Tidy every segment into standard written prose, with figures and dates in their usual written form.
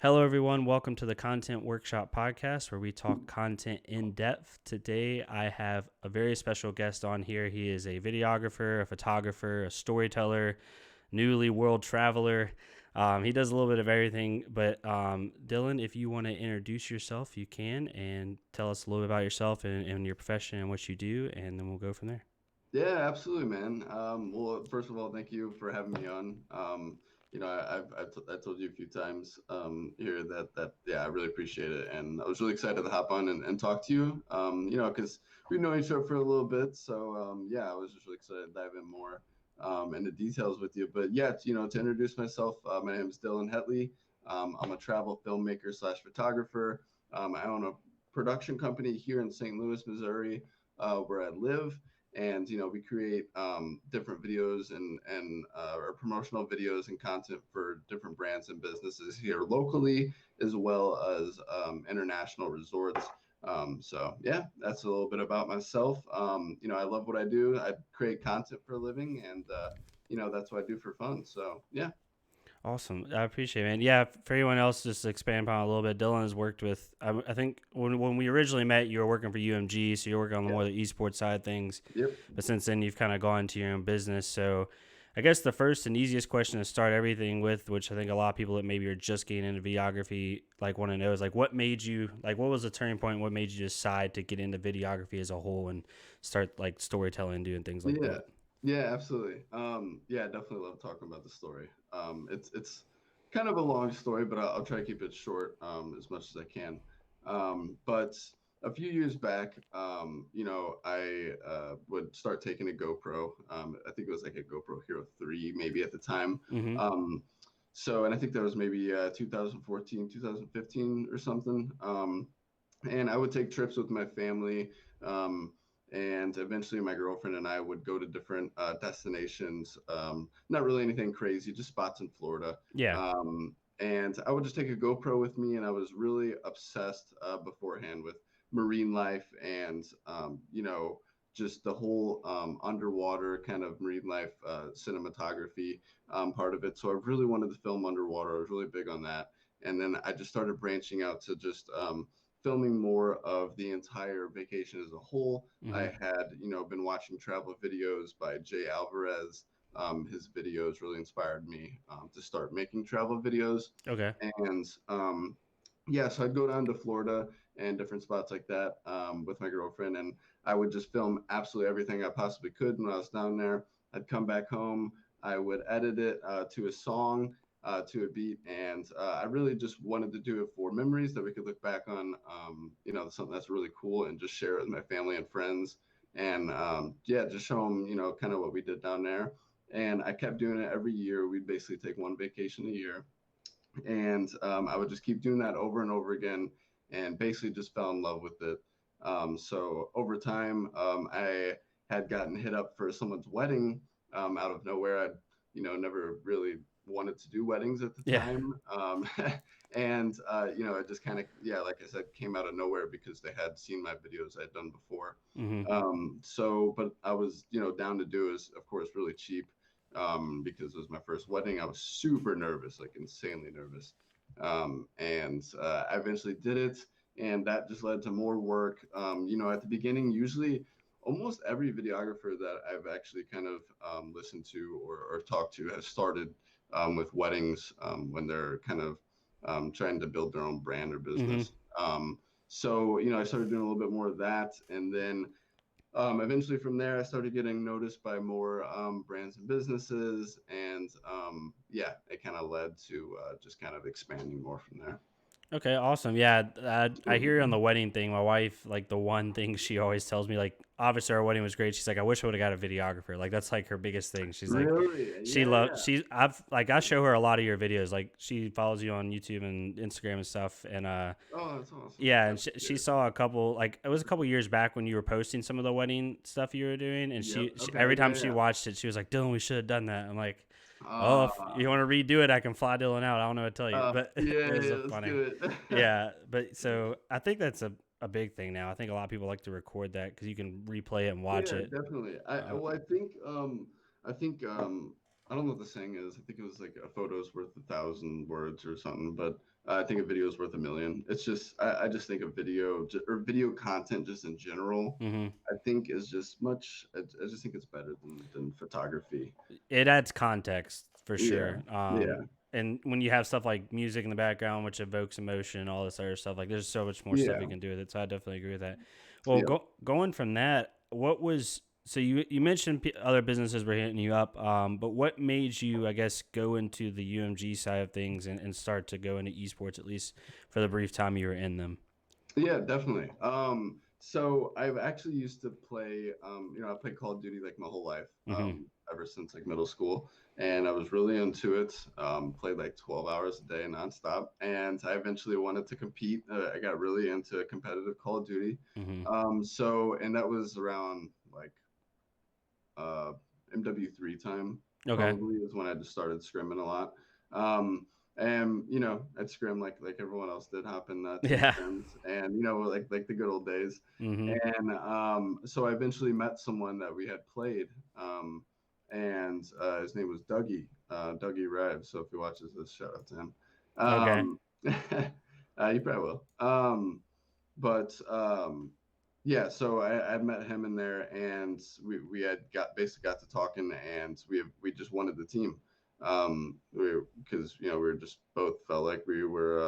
Hello, everyone. Welcome to the Content Workshop podcast where we talk content in depth. Today, I have a very special guest on here. He is a videographer, a photographer, a storyteller, newly world traveler. He does a little bit of everything. But Dylan, if you want to introduce yourself, you can, and tell us a little bit about yourself and your profession and what you do, and then we'll go from there. Yeah, absolutely, man. Well, first of all, thank you for having me on. I told you a few times here that yeah, I really appreciate it, and I was really excited to hop on and talk to you. Because we've known each other for a little bit, so yeah, I was just really excited to dive in more into details with you. But yeah, to introduce myself, my name is Dylan Hetelle. I'm a travel filmmaker slash photographer. I own a production company here in St. Louis, Missouri, where I live, and we create different videos and or promotional videos and content for different brands and businesses here locally, as well as international resorts. So yeah, that's a little bit about myself. I love what I do. I create content for a living, and that's what I do for fun. So yeah. Awesome. I appreciate it, man. Yeah, for anyone else, just to expand upon it a little bit, Dylan has worked with, I think when we originally met, you were working for UMG, so you're working on the Yeah. more the esports side of things. Yep. But since then, you've kind of gone to your own business. So I guess the first and easiest question to start everything with, which I think a lot of people that maybe are just getting into videography like want to know, is like what made you, like what was the turning point? What made you decide to get into videography as a whole and start like storytelling, doing things like Yeah. that? Yeah, absolutely. Yeah, I definitely love talking about the story. It's kind of a long story, but I'll try to keep it short as much as I can. But a few years back, I would start taking a GoPro. I think it was like a GoPro Hero 3, maybe at the time. Mm-hmm. Um, and I think that was maybe 2014, 2015 or something. And I would take trips with my family. And eventually my girlfriend and I would go to different destinations. Not really anything crazy, just spots in Florida. Yeah. And I would just take a GoPro with me, and I was really obsessed beforehand with marine life and just the whole underwater kind of marine life cinematography part of it. So I really wanted to film underwater. I was really big on that. And then I just started branching out to just filming more of the entire vacation as a whole. Mm-hmm. I had, been watching travel videos by Jay Alvarez. His videos really inspired me to start making travel videos. Okay. And yeah, so I'd go down to Florida and different spots like that with my girlfriend, and I would just film absolutely everything I possibly could when I was down there. I'd come back home. I would edit it to a song, to a beat, and I really just wanted to do it for memories that we could look back on. Something that's really cool, and just share it with my family and friends, and yeah, just show them, kind of what we did down there. And I kept doing it every year. We'd basically take one vacation a year, and I would just keep doing that over and over again, and basically just fell in love with it. So over time, I had gotten hit up for someone's wedding out of nowhere. I'd never really wanted to do weddings at the Yeah. time, and it just kind of, yeah, like I said, came out of nowhere because they had seen my videos I'd done before. Mm-hmm. But I was down to do is, of course, really cheap, because it was my first wedding. I was super nervous, like insanely nervous. And I eventually did it, and that just led to more work. At the beginning, usually almost every videographer that I've actually kind of listened to or talked to has started with weddings when they're kind of trying to build their own brand or Mm-hmm. business. I started doing a little bit more of that, and then eventually from there, I started getting noticed by more brands and businesses, and yeah, it kind of led to just kind of expanding more from there. Okay, awesome. Yeah, I hear you on the wedding thing. My wife, like the one thing she always tells me, like obviously our wedding was great. She's like, I wish I would have got a videographer. Like that's like her biggest thing. She's like, Really? she Yeah, loves. yeah. I show her a lot of your videos. Like she follows you on YouTube and Instagram and stuff. And Oh, that's awesome. yeah, I and she appreciate it. saw a couple. Like it was a couple years back when you were posting some of the wedding stuff you were doing, and Yep. she Okay. every time Yeah, she yeah. watched it, she was like, Dylan, we should have done that. I'm like, oh, if Uh, you want to redo it, I can fly Dylan out. I don't know what to tell you, but yeah, it was yeah. a Let's funny. do it. Yeah, but so I think that's a big thing now. I think a lot of people like to record that because you can replay it and watch Yeah, it. definitely. Uh, I think I don't know what the saying is. I think it was like a photo's worth 1,000 words or something, but I think a video is worth a million. It's just I just think of or video content just in general. Hmm. I think is just much. I just think it's better than photography. It adds context for Yeah, sure. yeah, And when you have stuff like music in the background, which evokes emotion and all this other stuff, like there's so much more stuff you yeah, can do with it. So I definitely agree with that. Well, yeah. going from that, what was so you mentioned other businesses were hitting you up, but what made you, I guess, go into the UMG side of things and start to go into esports at least for the brief time you were in them? Yeah, definitely. So I've actually used to play, I played Call of Duty like my whole life, Hmm. ever since like middle school, and I was really into it. Played like 12 hours a day nonstop, and I eventually wanted to compete. I got really into competitive Call of Duty. Hmm. And that was around like uh, MW3 time, Okay. probably is when I just started scrimming a lot. Um, and I'd scrim like everyone else did, hop in team Yeah. scrims, and like the good old days. Hmm. And so I eventually met someone that we had played, and his name was Dougie Rev. So if he watches this, shout out to him. Okay. Um, you probably will. But yeah, so I met him in there, and we had basically got to talking, and we just wanted the team, because we were just both felt like we were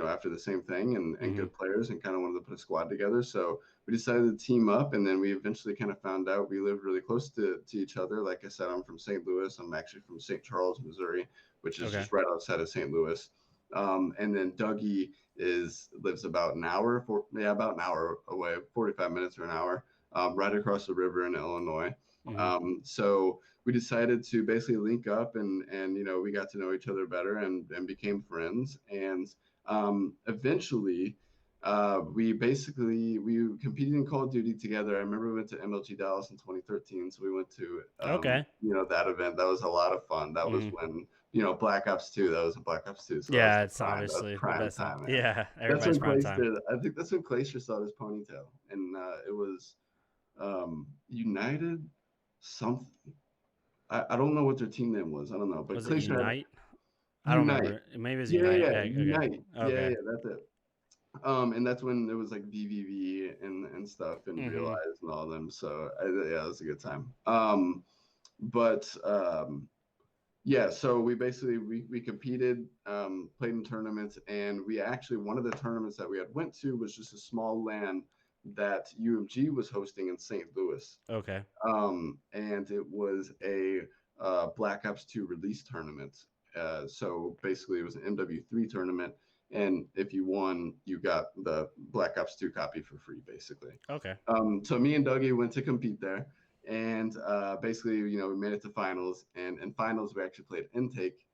after the same thing and Hmm. good players, and kind of wanted to put a squad together. So we decided to team up, and then we eventually kind of found out we lived really close to each other. Like I said, I'm from St. Louis. I'm actually from St. Charles, Missouri, which is Okay. just right outside of St. Louis. And then Dougie is lives about about an hour away, 45 minutes or an hour, right across the river in Illinois. Hmm. So we decided to basically link up, and we got to know each other better, and became friends. And eventually, we competed in Call of Duty together. I remember we went to MLG Dallas in 2013, so we went to Okay. that event. That was a lot of fun. That was Hmm. when Black Ops 2. That was a Black Ops 2. So that was Yeah, the it's prime. That was obviously the prime best time. time, man. Yeah, That's everybody's when prime time. Clayster. I think that's when Clayster saw his ponytail, and it was United something. I don't know what their team name was. I don't know, but Was it Clayster had Unite? I don't Unite. remember. Maybe it was Yeah, Unite. yeah, Yeah. Okay. Unite. Yeah, Okay. yeah, that's it. And that's when it was like VVV and stuff, and Hmm. Realize and all of them. So yeah, it was a good time. But Yeah, so we competed, played in tournaments, and we actually one of the tournaments that we had went to was just a small LAN that UMG was hosting in St. Louis, Okay. and it was a Black Ops 2 release tournament. So basically, it was an MW3 tournament, and if you won, you got the Black Ops 2 copy for free, basically. Okay. So me and Dougie went to compete there, and basically, we made it to finals. And in finals, we actually played Intake,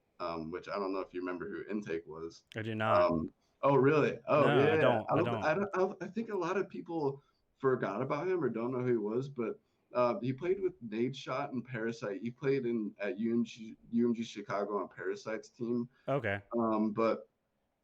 which I don't know if you remember who Intake was. I do not. Um, oh, really? Oh, No, I yeah. don't. I don't. I think a lot of people forgot about him or don't know who he was, but he played with Nade Shot and Parasite. He played in at UMG Chicago on Parasite's team. Okay. But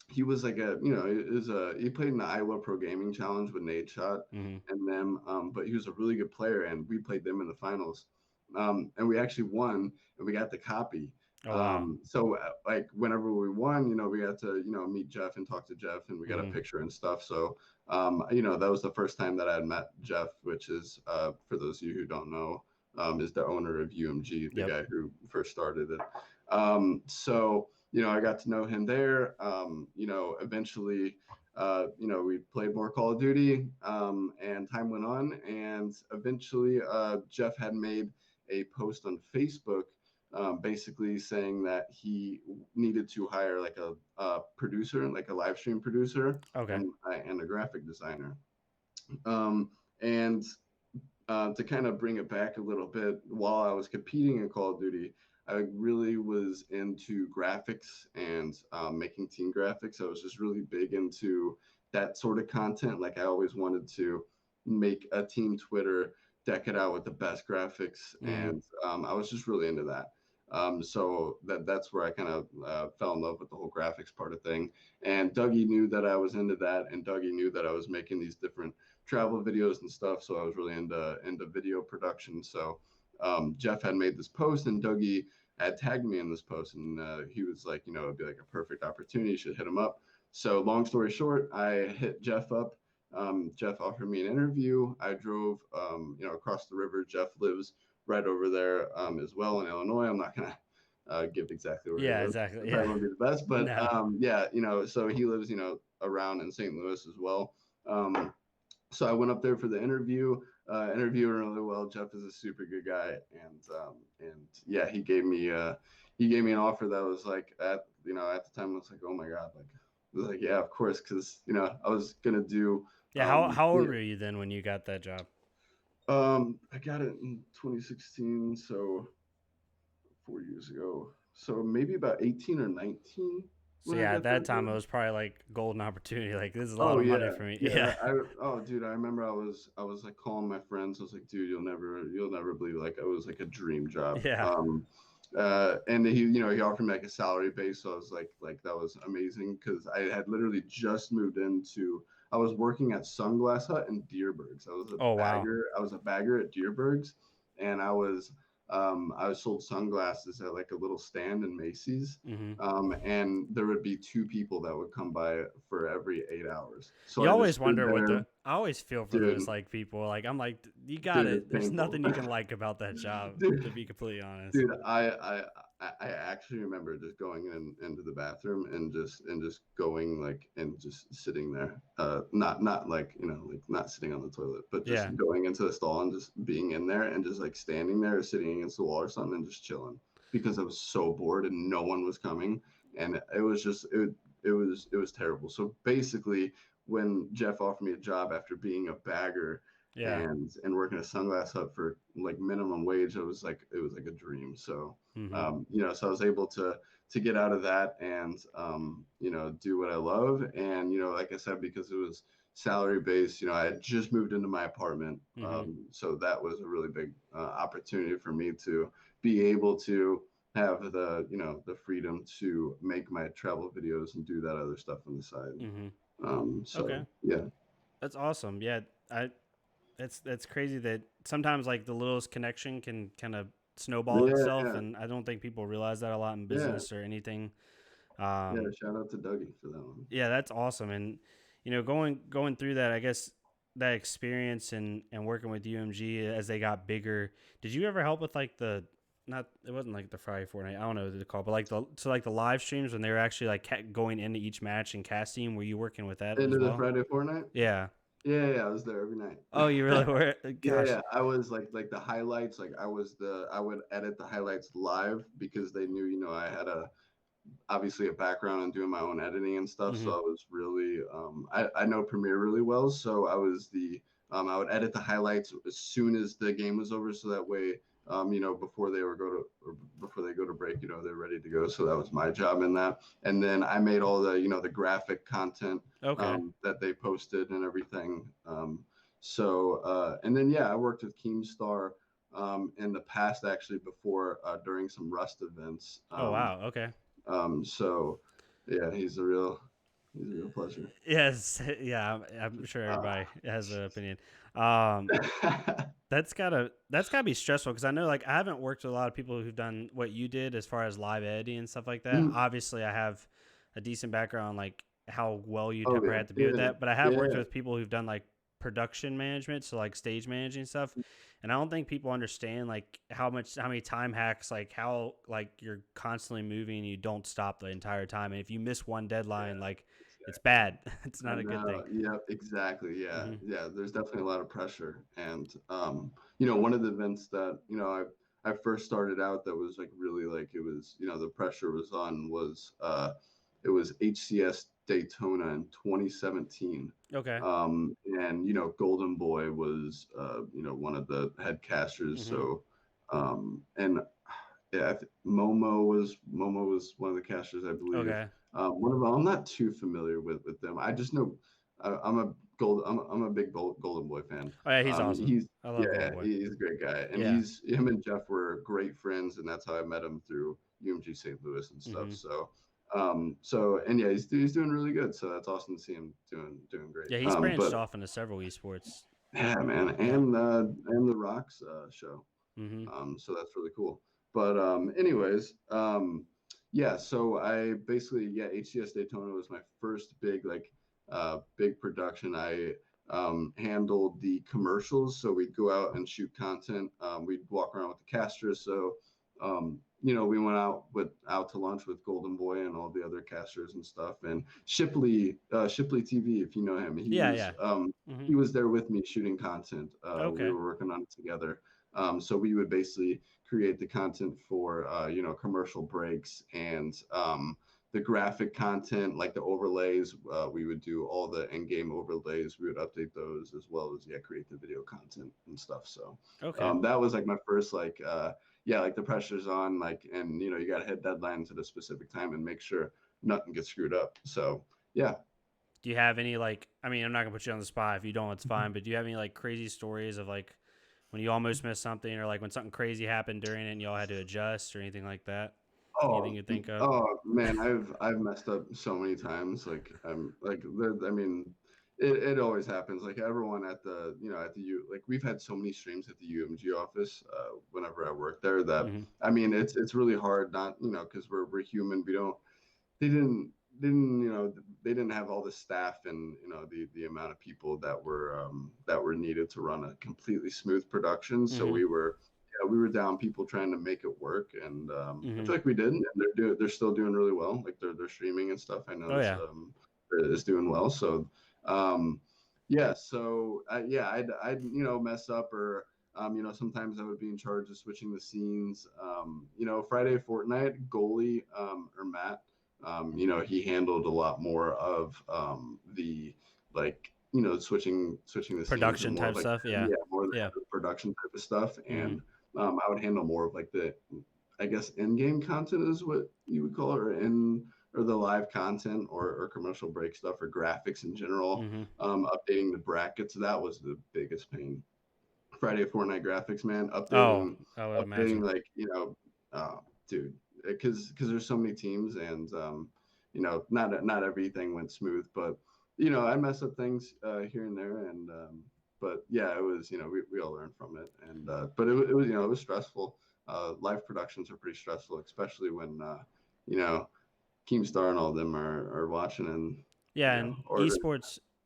he was like he played in the Iowa Pro Gaming Challenge with Nade Shot Hmm. and them. But he was a really good player, and we played them in the finals. And we actually won, and we got the copy. Oh wow. So like whenever we won, we got to meet Jeff and talk to Jeff, and we got a Hmm. picture and stuff. So that was the first time that I had met Jeff, which is for those of you who don't know, is the owner of UMG, the Yep. guy who first started it. So I got to know him there. Eventually, we played more Call of Duty, and time went on. And eventually, Jeff had made a post on Facebook, basically saying that he needed to hire like a producer, like a live stream producer, Okay. and a graphic designer. And To kind of bring it back a little bit, while I was competing in Call of Duty, I really was into graphics and making team graphics. I was just really big into that sort of content. Like I always wanted to make a team Twitter, deck it out with the best graphics, Hmm. and I was just really into that. So that's where I kind of fell in love with the whole graphics part of thing. And Dougie knew that I was into that, and Dougie knew that I was making these different travel videos and stuff. So I was really into video production. So Jeff had made this post, and Dougie had tagged me in this post, and he was like, it'd be like a perfect opportunity. You should hit him up. So long story short, I hit Jeff up. Jeff offered me an interview. I drove, across the river. Jeff lives right over there as well in Illinois. I'm not gonna give exactly where he Yeah, lives. exactly. It Yeah. probably won't be the best, but No. yeah, so he lives, around in St. Louis as well. So I went up there for the interview. Interviewed really well. Jeff is a super good guy, and yeah, he gave me an offer that was like at the time I was like, oh my god, like I was like, yeah, of course, because I was gonna do Yeah. How old were you then when you got that job? I got it in 2016, so 4 years ago. So maybe about 18 or 19 So when I yeah, at got that that time it job. was probably like golden opportunity. Like this is a lot Oh of money yeah, for me. yeah. Yeah. Oh dude, I remember I was like calling my friends. I was like, dude, you'll never believe it. Like it was like a dream job. Yeah. And he offered me like a salary base, so I was like that was amazing because I had literally just moved into. I was working at Sunglass Hut in Deerbergs. Oh wow. I was a bagger at Deerbergs, and I was sold sunglasses at like a little stand in Macy's. Hmm. And there would be two people that would come by for every 8 hours. So You I just always stood wonder what there, the. I always feel for dude. those like people. Like I'm like, you got Dude, it. it's There's painful. nothing you can like about that job, to dude, be completely honest. dude, I actually remember just going into the bathroom and just going like and just sitting there. Not like like not sitting on the toilet, but just Yeah. going into the stall and just being in there and just like standing there or sitting against the wall or something and just chilling because I was so bored and no one was coming and it was terrible. So basically, when Jeff offered me a job after being a bagger Yeah. and working a sunglass hut for like minimum wage, it was like a dream. So Hmm. so I was able to get out of that and do what I love. And like I said, because it was salary based, I had just moved into my apartment, Hmm. so that was a really big opportunity for me to be able to have the freedom to make my travel videos and do that other stuff on the side. Hmm. Okay. So yeah. That's awesome. Yeah. I. That's crazy that sometimes like the littlest connection can kind of snowball Yeah, itself, yeah, and I don't think people realize that a lot in yeah, business or anything. yeah. Um, Shout out to Dougie for that one. yeah, that's awesome. And going through that, I guess that experience and working with UMG as they got bigger. Did you ever help with like the not it wasn't like the Friday Fortnite, I don't know what to call it, but like the live streams when they were actually like going into each match and casting? Were you working with that as Into the well? Friday Fortnite. Yeah. Yeah, yeah, I was there every night. Oh, you really were? Yeah, Gosh. yeah. I was like the highlights. Like I would edit the highlights live because they knew, I had obviously a background in doing my own editing and stuff. So Hmm. I was really, I know Premiere really well. So I would edit the highlights as soon as the game was over. So that way, before they go to break, they're ready to go. So that was my job in that. And then I made all the graphic content Okay. that they posted and everything. And then, yeah, I worked with Keemstar in the past, actually, before during some Rust events. Oh wow. Okay. So yeah, he's a real pleasure. Yes. Yeah. I'm sure Uh, everybody has an opinion. Um, that's gotta be stressful because I know like I haven't worked with a lot of people who've done what you did as far as live editing and stuff like that. mm, Obviously, I have a decent background on, like how well you'd oh ever yeah, have to be with yeah, that, but I have worked yeah, with people who've done like production management, so like stage managing stuff, and I don't think people understand like how many time hacks, like how like you're constantly moving and you don't stop the entire time, and if you miss one deadline, yeah, like it's exactly. bad. It's I not a good thing. know. Yep, exactly. Yeah, Hmm. yeah. There's definitely a lot of pressure, and one of the events that I first started out that was like really like it was the pressure was on was it was HCS Daytona in 2017. Okay. And Golden Boy was one of the head casters. Hmm. So and yeah, Momo was one of the casters, I believe. Okay. One of them, I'm not too familiar with them. I just know I'm a big Golden Boy fan. Oh yeah, he's awesome. He's I love Yeah, Golden Boy. he's a great guy, and Yeah. him and Jeff were great friends, and that's how I met him through UMG St. Louis and stuff. Hmm. So and yeah, he's doing really good. So that's awesome to see him doing great. Yeah, he's branched But off into several esports. yeah, man, Yeah. and the Rocks show. Hmm. So that's really cool. But anyways, yeah. So I basically, yeah, HCS Daytona was my first big big production. I handled the commercials, so we'd go out and shoot content. We'd walk around with the casters. So we went out to lunch with Golden Boy and all the other casters and stuff. And Shipley TV, if you know him, Yeah, yeah. Hmm. he was there with me shooting content. We Okay. were working on it together. So we would basically create the content for commercial breaks and the graphic content, like the overlays. We would do all the in-game overlays. We would update those as well as create the video content and stuff. So Okay. that was like my first like the pressure's on, like, and you got to hit deadlines at a specific time and make sure nothing gets screwed up. So yeah. Do you have any like? I mean, I'm not gonna put you on the spot. If you don't, it's fine. But do you have any like crazy stories of like when you almost missed something, or like when something crazy happened during it and y'all had to adjust, or anything like that? Anything Oh, you think of? oh man, I've messed up so many times. Like I'm like I mean, it always happens. Like everyone at the at the U like we've had so many streams at the UMG office whenever I work there that Hmm. I mean it's really hard not because we're human. We don't they didn't they didn't have all the staff and the amount of people that were needed to run a completely smooth production. So Hmm. we were down people trying to make it work, and I Hmm. feel like we did, and they're still doing really well. Like they're streaming and stuff. I know Oh yeah. is doing well. So um, yeah, so I'd mess up or sometimes I would be in charge of switching the scenes. Friday Fortnite goalie or Matt, he handled a lot more of the like switching the scenes and Production more of type like stuff. Yeah. more of Yeah. the production type of stuff. Hmm. And I would handle more of like the I guess in-game content is what you would call it, or the live content or commercial break stuff or graphics in general. Hmm. Updating the brackets, that was the biggest pain. Friday Fortnite graphics, man, Oh, I would updating imagine. like dude, because there's so many teams and not everything went smooth, but I mess up things here and there, and but yeah, it was we all learned from it, and but it was it was stressful. Live productions are pretty stressful, especially when you know Keemstar and all of them are watching and Yeah, and ordering.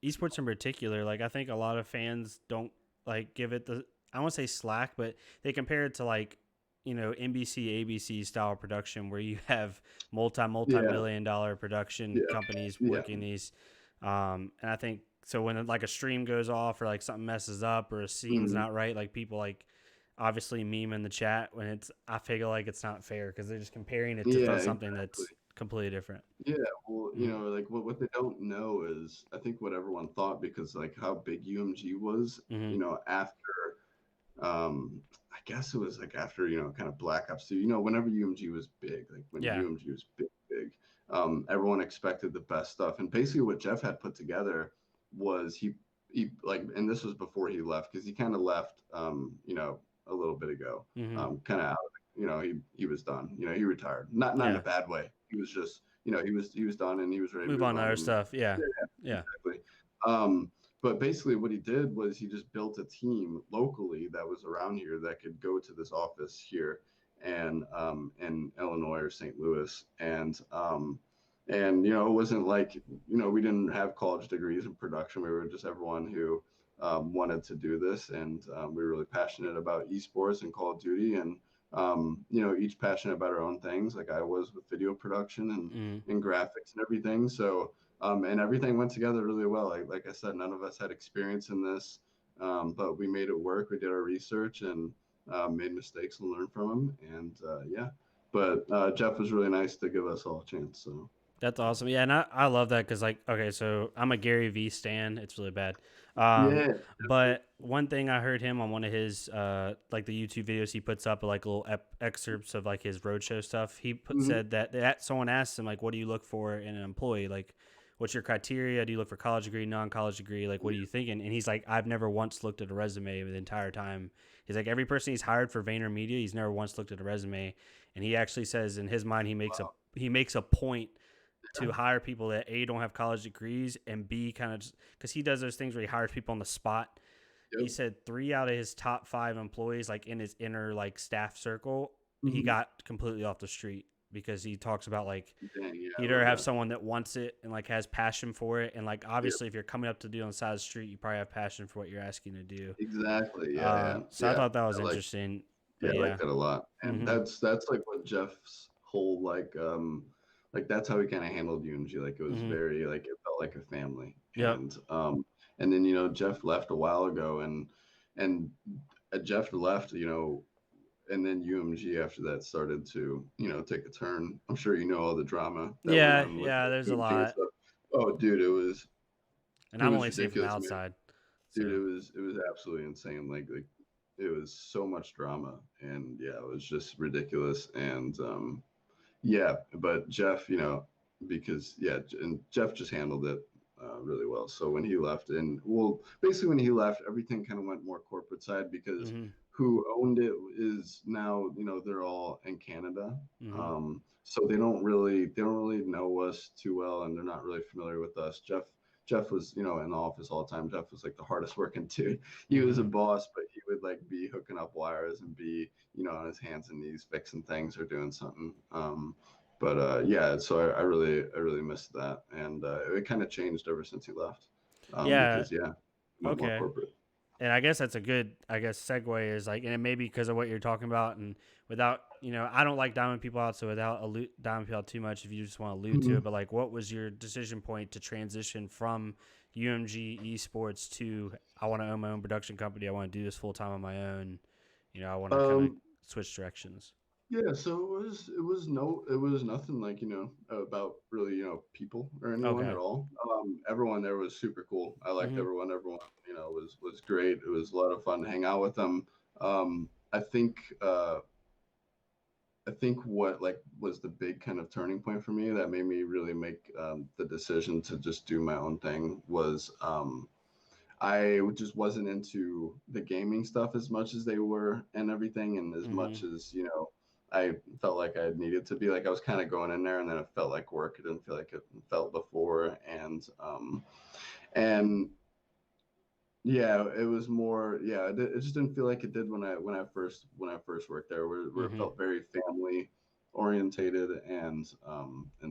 esports in particular, like I think a lot of fans don't like give it the I won't say slack, but they compare it to like NBC ABC style production where you have multi Yeah, million-dollar production yeah, companies yeah. working these, and I think so when like a stream goes off or like something messes up or a scene's Mhm. not right, like people like obviously meme in the chat when it's I feel like it's not fair because they're just comparing it to Yeah, something exactly. that's completely different. Yeah, well, Hmm. like what they don't know is I think what everyone thought because like how big UMG was, Hmm. after I guess it was like after, kind of Black Ops 2, whenever UMG was big, like when Yeah. UMG was big, everyone expected the best stuff. And basically what Jeff had put together was he like, and this was before he left because he kind of left, a little bit ago, Hmm. kind of out, he was done, he retired, not in a Yeah. bad way. He was just, he was done and he was ready to Move move on to on. other And stuff. Yeah. yeah, Yeah. exactly. Um, but basically, what he did was he just built a team locally that was around here that could go to this office here and in Illinois or St. Louis, and it wasn't like we didn't have college degrees in production. We were just everyone who wanted to do this, and we were really passionate about esports and Call of Duty, and each passionate about our own things. Like I was with video production Mm. and graphics and everything. So and everything went together really well. Like I said, none of us had experience in this, but we made it work. We did our research and made mistakes and learned from them. And yeah, but Jeff was really nice to give us all a chance. So That's awesome. Yeah, and I love that because like okay, so I'm a Gary V stan. It's really bad. yeah, But one thing I heard him on one of his like the YouTube videos he puts up like little excerpts of like his roadshow stuff. He hmm said that someone asked him like, what do you look for in an employee? Like, what's your criteria? Do you look for college degree, non-college degree? Like, what are you thinking? And he's like, I've never once looked at a resume the entire time. He's like, every person he's hired for VaynerMedia, he's never once looked at a resume. And he actually says in his mind he makes a point to hire people that A don't have college degrees and B kind of because he does those things where he hires people on the spot. He yep, said 3 out of his top 5 employees, like in his inner like staff circle, he Mhm. got completely off the street because he talks about like Dang, yeah, you I either love have that. someone that wants it and like has passion for it, and like Yeah, obviously if you're coming up to do on the side of the street, you probably have passion for what you're asking to do. exactly. Yeah, yeah, So I yeah. thought that was I like interesting, Yeah, but I like yeah. that a lot. And Mhm. that's like what Jeff's whole like that's how he kind of handled UMG. Like it was Mhm. very like it felt like a family. Yep. And then Jeff left a while ago and Jeff left, and then UMG after that started to, take a turn. I'm sure you know all the drama that went Yeah, on with yeah. There's a UMG and lot, stuff. Oh, dude, and it I'm was only seeing from the ridiculous, man. outside. Dude, So. it was absolutely insane. Like it was so much drama, and yeah, it was just ridiculous. And yeah, but Jeff, because yeah, and Jeff just handled it really well. So when he left, and well, basically when he left, everything kind of went more corporate side because Mhm. who owned it is now, they're all in Canada. Mhm. So they don't really know us too well, and they're not really familiar with us. Jeff was, in the office all the time. Jeff was like the hardest working dude. He was a Mhm. boss, but he would like be hooking up wires and be, on his hands and knees fixing things or doing something. But yeah, so I really missed that, and it kind of changed ever since he left, Yeah. because yeah, went more Okay. corporate. And I guess that's a good, segue is like, and it may be because of what you're talking about, and without, I don't like diving people out, so without diving people out too much, if you just want to allude to Mhm. it, but like, what was your decision point to transition from UMG esports to I want to own my own production company, I want to do this full time on my own, I want to kind of Um, switch directions. yeah, so it was nothing like about really people or anyone at Okay. all. Everyone there was super cool. I liked Mhm. everyone. Everyone was great. It was a lot of fun to hang out with them. Um, I think uh, I think what like was the big kind of turning point for me that made me really make the decision to just do my own thing was I just wasn't into the gaming stuff as much as they were and everything, and as much Mhm. as I felt like I needed to be. Like I was kind of going in there, and then it felt like work. It didn't feel like it felt before, and yeah, it was more. Yeah, it just didn't feel like it did when I first worked there, where it Mhm. felt very family orientated and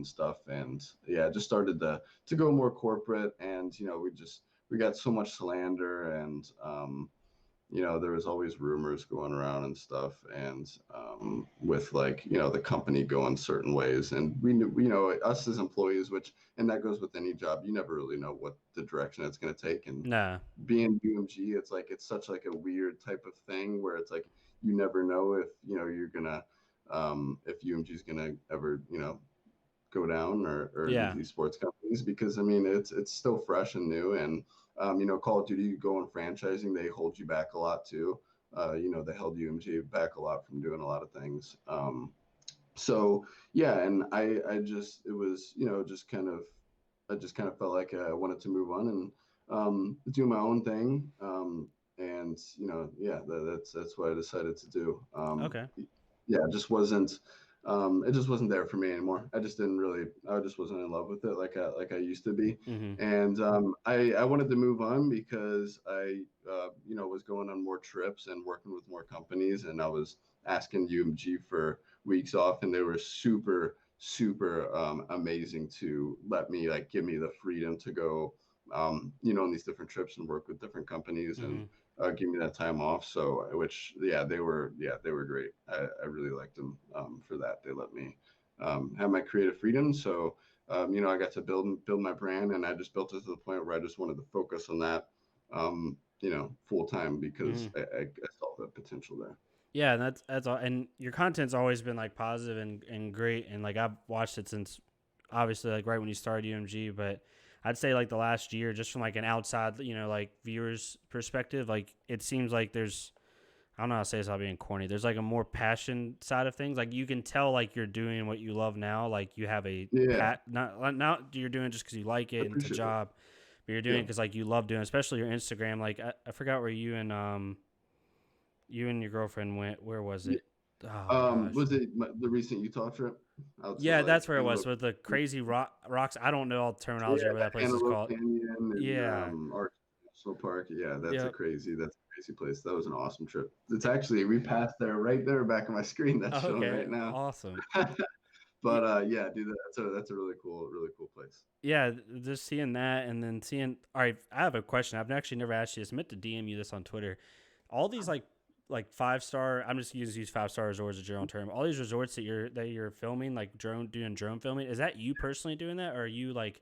stuff. And yeah, it just started to go more corporate, and we got so much slander, and there was always rumors going around and stuff, and with like the company going certain ways, and we knew, us as employees, which and that goes with any job, you never really know what the direction it's going to take. And Nah. being UMG, it's like it's such like a weird type of thing where it's like you never know if you're gonna if UMG is gonna ever go down, or Yeah. these sports companies, because I mean it's still fresh and new. And Call of Duty, you go in franchising, they hold you back a lot too. They held UMG back a lot from doing a lot of things. So yeah, and I just it was just kind of I just kind of felt like I wanted to move on and do my own thing. And yeah, that's what I decided to do. Okay. Yeah, it just wasn't there for me anymore. I just wasn't in love with it like I used to be. Mhm. And I wanted to move on because I was going on more trips and working with more companies, and I was asking UMG for weeks off, and they were super amazing to let me like give me the freedom to go on these different trips and work with different companies, and Mhm. give me that time off. So, which they were great. I really liked them for that. They let me have my creative freedom. So, I got to build my brand, and I just built it to the point where I just wanted to focus on that, full time, because Mhm. I saw the potential there. Yeah, and that's all. And your content's always been like positive and great. And like I've watched it since obviously like right when you started UMG, but I'd say like the last year, just from like an outside, like viewers perspective, like it seems like there's I don't know how to say this without being corny. There's like a more passion side of things. Like you can tell like you're doing what you love now. Like you have a Yeah, not you're doing it just because you like I it and it's a appreciate that. job, but you're doing Yeah. it because like you love doing it, especially your Instagram. Like I forgot where you and your girlfriend went. Where was Yeah. it? Oh gosh. Was it the recent Utah trip out to Yeah, like that's where it was Antelope? with the crazy rocks. I don't know all the Yeah, terminology of what that the place is Antelope called. Canyon and Yeah. Arch National Park. Yeah, Yep. that's crazy place. That was an awesome trip. It's actually, we passed there right there back on my screen that's showing Okay, right now. awesome. But yeah, dude, that's a really cool place. Yeah, just seeing that and then seeing. All right, I have a question. I've actually never asked you this. I meant to DM you this on Twitter. All these like 5 star. I'm just use 5 star resorts as a general term. All these resorts that you're filming, like doing drone filming. Is that you personally doing that, or are you like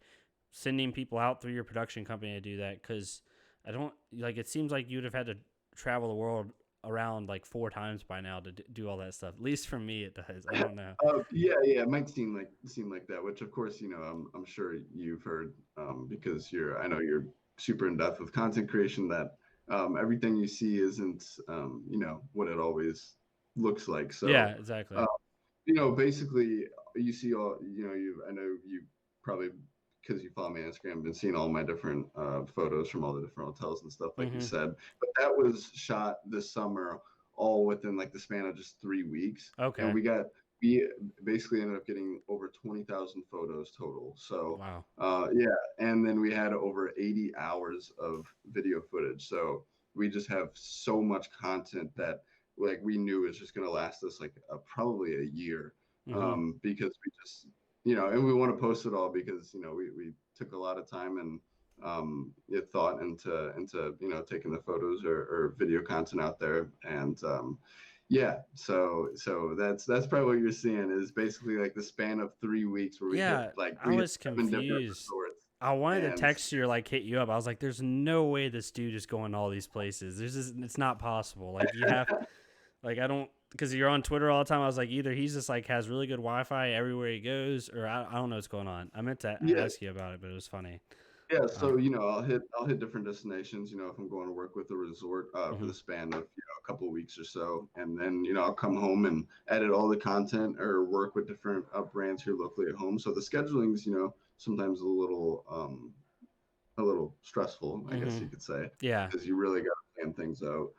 sending people out through your production company to do that? Because I don't like. It seems like you'd have had to travel the world around like 4 times by now to do all that stuff. At least for me, it does. I don't know. Yeah, it might seem like that, which of course, I'm sure you've heard, because I know you're super in depth with content creation, that everything you see isn't, what it always looks like. Yeah, So, exactly. uh, basically, you see all, I know you probably, because you follow me on Instagram, been seeing all my different photos from all the different hotels and stuff, like you Mm-hmm. said. But that was shot this summer, all within like the span of just 3 weeks, and Okay. we basically ended up getting over 20,000 photos total. So, Wow. yeah, and then we had over 80 hours of video footage. So we just have so much content that like we knew was just going to last us like probably a year, Mm-hmm. because we just, and we want to post it all because, we took a lot of time and thought into taking the photos or video content out there. And yeah, so that's probably what you're seeing is basically like the span of 3 weeks where Yeah, I we hit was 7 different confused. resorts. I wanted to And text you or like hit you up. I was like, "There's no way this dude is going to all these places. It's not possible. Like you have, like I don't, because you're on Twitter all the time. I was like, either he's just like has really good Wi-Fi everywhere he goes, or I don't know what's going on. I meant to yeah, ask you about it, but it was funny. yeah, Um, so I'll hit different destinations. If I'm going to work with a resort for mm-hmm, the span of a couple of weeks or so, and then I'll come home and edit all the content or work with different brands here locally at home. So the scheduling's sometimes a little stressful, I guess mm-hmm. you could say, Yeah, because you really got to plan things out,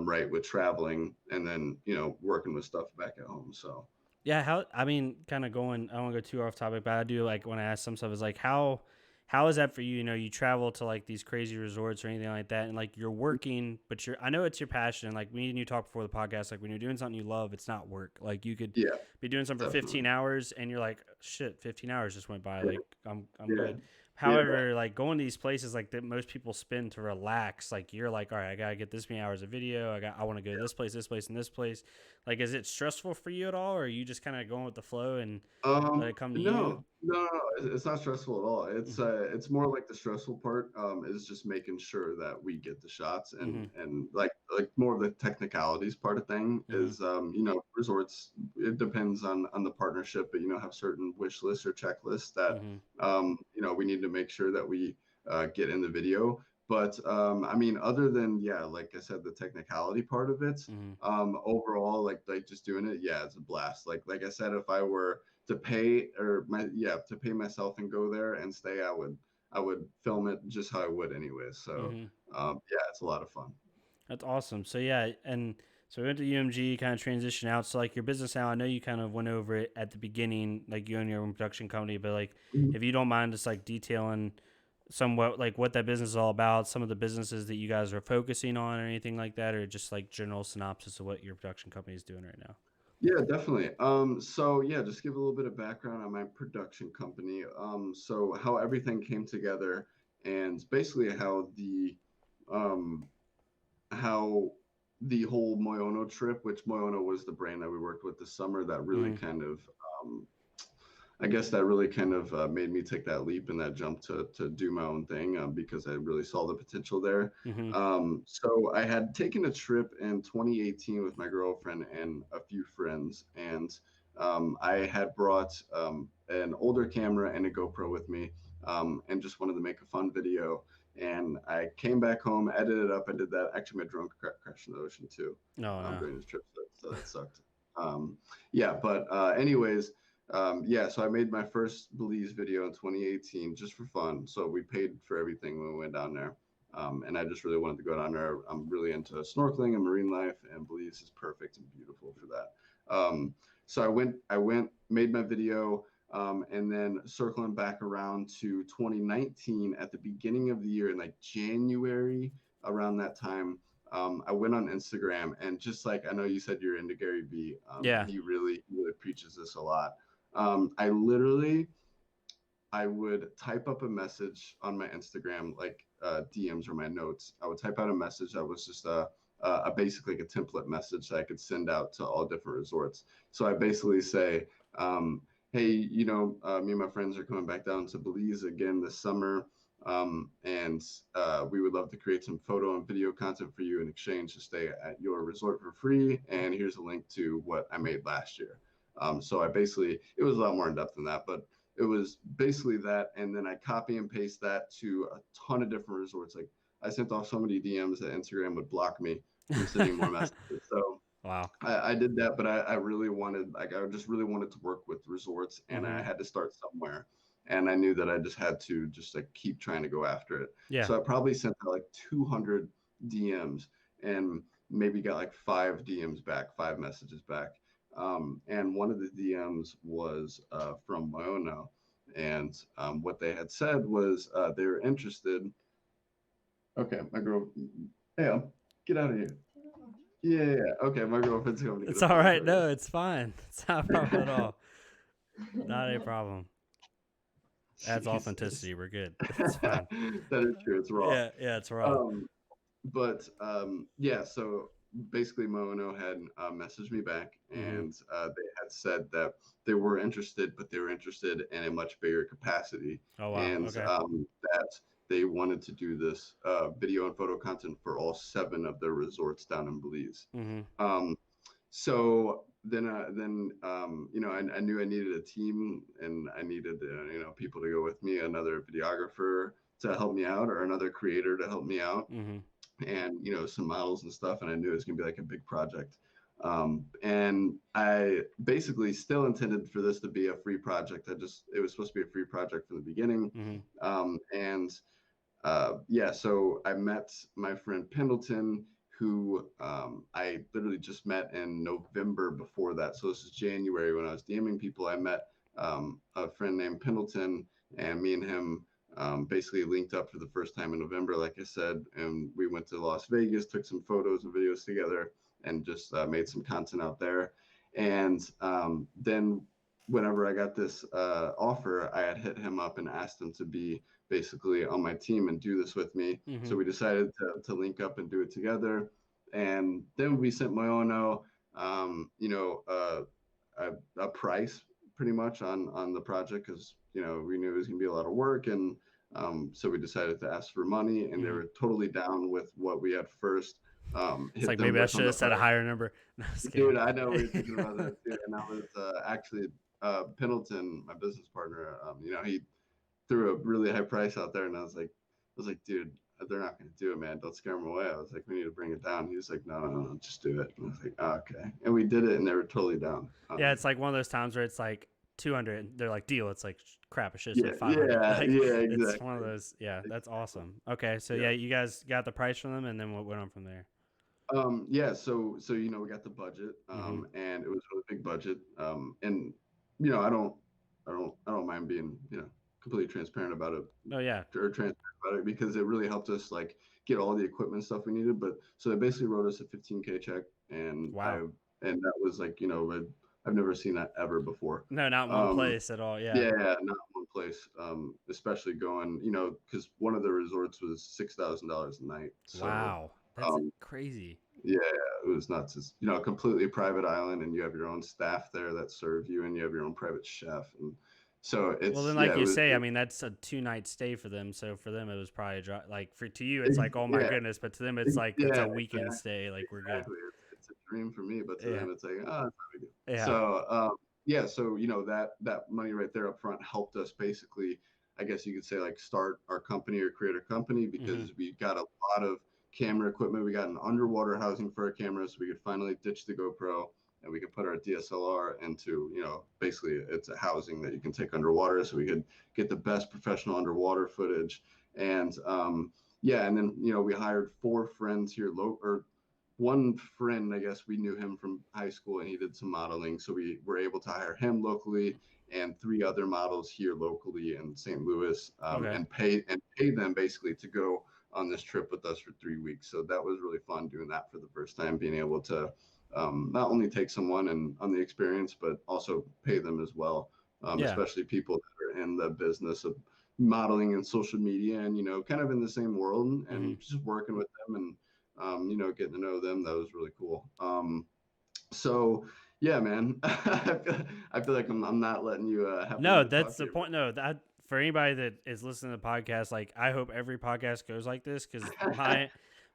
right, with traveling and then working with stuff back at home. So yeah. How I mean, kind of going. I don't want to go too off topic, but I do like when I ask some stuff is like how is that for you? You know, you travel to like these crazy resorts or anything like that, and like you're working, but I know it's your passion. Like me and you talked before the podcast, like when you're doing something you love, it's not work. Like you could yeah, be doing something for definitely, 15 hours, and you're like, shit, 15 hours just went by. yeah, Like I'm yeah, good. yeah. However, like going to these places like that most people spend to relax, like you're like, all right, I gotta get this many hours of video. I want to go to this place, and this place. Like, is it stressful for you at all, or are you just kind of going with the flow and let it come to you? No. It's not stressful at all. It's more like the stressful part is just making sure that we get the shots Mm-hmm. and like more of the technicalities part of thing Mm-hmm. is resorts. It depends on the partnership, but have certain wish lists or checklists that Mm-hmm. we need to make sure that we get in the video. But I mean, other than yeah, like I said, the technicality part of it, Mm-hmm. overall, like just doing it, yeah, it's a blast. Like I said, if I were to pay myself and go there and stay, I would film it just how I would anyway. So Mm-hmm. yeah, it's a lot of fun. That's awesome. So yeah, and so we went to UMG, kind of transition out. So like your business now, I know you kind of went over it at the beginning, like you own your own production company, but like Mhm. if you don't mind just like detailing somewhat like what that business is all about, some of the businesses that you guys are focusing on or anything like that, or just like general synopsis of what your production company is doing right now. Yeah, definitely. So yeah, just give a little bit of background on my production company. So how everything came together and basically um, how the whole Moyono trip, which Moyono was the brand that we worked with this summer, that really Mm-hmm. kind of um, I guess that really kind of made me take that leap and that jump to do my own thing, because I really saw the potential there. Mm-hmm. So I had taken a trip in 2018 with my girlfriend and a few friends, and I had brought an older camera and a GoPro with me, and just wanted to make a fun video. And I came back home, edited it up. I did that. Actually, my drone crashed in the ocean too, Oh no. during this trip, so that sucked. Yeah, but anyways, yeah, so I made my first Belize video in 2018 just for fun. So we paid for everything when we went down there. And I just really wanted to go down there. I'm really into snorkeling and marine life, and Belize is perfect and beautiful for that. So made my video, and then circling back around to 2019 at the beginning of the year in like January around that time. I went on Instagram and just like I know you said you're into Gary Vee, Yeah. he really preaches this a lot. I literally I would type up a message on my Instagram, like DMs or my notes. I would type out a message that was just a basically like a template message that I could send out to all different resorts. So I basically say, hey, me and my friends are coming back down to Belize again this summer. And we would love to create some photo and video content for you in exchange to stay at your resort for free. And here's a link to what I made last year. So I basically, it was a lot more in depth than that, but it was basically that. And then I copy and paste that to a ton of different resorts. Like I sent off so many DMs that Instagram would block me from sending more messages. So Wow. I did that, but I really wanted, like, I just really wanted to work with resorts and I Mm-hmm. had to start somewhere. And I knew that I just had to just like keep trying to go after it. Yeah. So I probably sent out like 200 DMs and maybe got like 5 DMs back, 5 messages back. And one of the DMs was from Moyono. And what they had said was they were interested. Okay, my girl, hey, get out of here. Yeah, yeah, yeah. Okay, my girlfriend's coming to It's get a all right. photo. No, it's fine. It's not a problem at all. Not a problem. Adds Jesus. authenticity. We're good. It's fine. That is true. It's raw. Yeah, yeah, it's raw. Um, but yeah, so basically Mono had messaged me back Mm-hmm. and they had said that they were interested, but they were interested in a much bigger capacity Oh wow. and Okay. that they wanted to do this video and photo content for all 7 of their resorts down in Belize. Mm-hmm. Um, so I knew I needed a team and I needed people to go with me, another videographer to help me out or another creator to help me out, Mm-hmm. and some models and stuff. And I knew it was gonna be like a big project. And I basically still intended for this to be a free project. It was supposed to be a free project from the beginning. Mm-hmm. And yeah, so I met my friend Pendleton, who I literally just met in November before that. So this is January when I was DMing people. I met a friend named Pendleton, and me and him basically linked up for the first time in November, like I said, and we went to Las Vegas, took some photos and videos together, and just made some content out there. And then whenever I got this offer, I had hit him up and asked him to be basically on my team and do this with me. Mm-hmm. So we decided to link up and do it together. And then we sent Moyono, a price pretty much on the project because we knew it was gonna be a lot of work, and so we decided to ask for money, and they Mm-hmm. were totally down with what we had first. It's Hit like them maybe I with on should the have said a price. higher number. No, I was kidding. Dude, I know we were thinking about that too, and I was actually Pendleton, my business partner. He threw a really high price out there, and I was like, dude, they're not going to do it, man. Don't scare them away. I was like, we need to bring it down. He was like, no, no, no, just do it. And I was like, oh, okay, and we did it, and they were totally down. Yeah, it's like one of those times where it's like 200. They're like deal. It's like crap. It should have Yeah, said 500. yeah, Like yeah, it's one of exactly, those. Yeah, that's exactly. awesome. Okay, so Yeah. yeah, you guys got the price from them, and then what went on from there? Yeah, so we got the budget, Mm-hmm. and it was a really big budget, and I don't mind being completely transparent about it Oh yeah. or transparent about it because it really helped us like get all the equipment stuff we needed. But so they basically wrote us a 15K check, and Wow. that was like I've never seen that ever before. No, not in one Um, place at all. Yeah. yeah, not one place, especially going because one of the resorts was $6,000 a night. So Wow. That's um, crazy. yeah, it was nuts. It's a completely private island, and you have your own staff there that serve you, and you have your own private chef, and so Well, it's then, yeah, like it you was say, I mean, that's a 2 night stay for them. So for them, it was probably like for to you, it's it, like, oh my yeah, goodness, but to them, it's like it's yeah, a weekend stay. Like we're good. exactly. It's a dream for me, but to Yeah. them, it's like, oh, it's not a big deal. Yeah. So yeah, so that money right there up front helped us basically, I guess you could say, like start our company or create a company Mm-hmm. because we got a lot of camera equipment. We got an underwater housing for our cameras, so we could finally ditch the GoPro and we could put our DSLR into, basically it's a housing that you can take underwater, so we could get the best professional underwater footage. And yeah, and then we hired 4 friends here, or one friend, I guess we knew him from high school and he did some modeling. So we were able to hire him locally and 3 other models here locally in St. Louis, Okay. and pay them basically to go on this trip with us for 3 weeks. So that was really fun doing that for the first time, being able to not only take someone and on the experience, but also pay them as well. Yeah. Especially people that are in the business of modeling and social media and, kind of in the same world Hmm. and just working with them and, getting to know them. That was really cool. So yeah, man, I feel like I'm not letting you have the No, lead that's talk the here. point. No, that for anybody that is listening to the podcast, like I hope every podcast goes like this because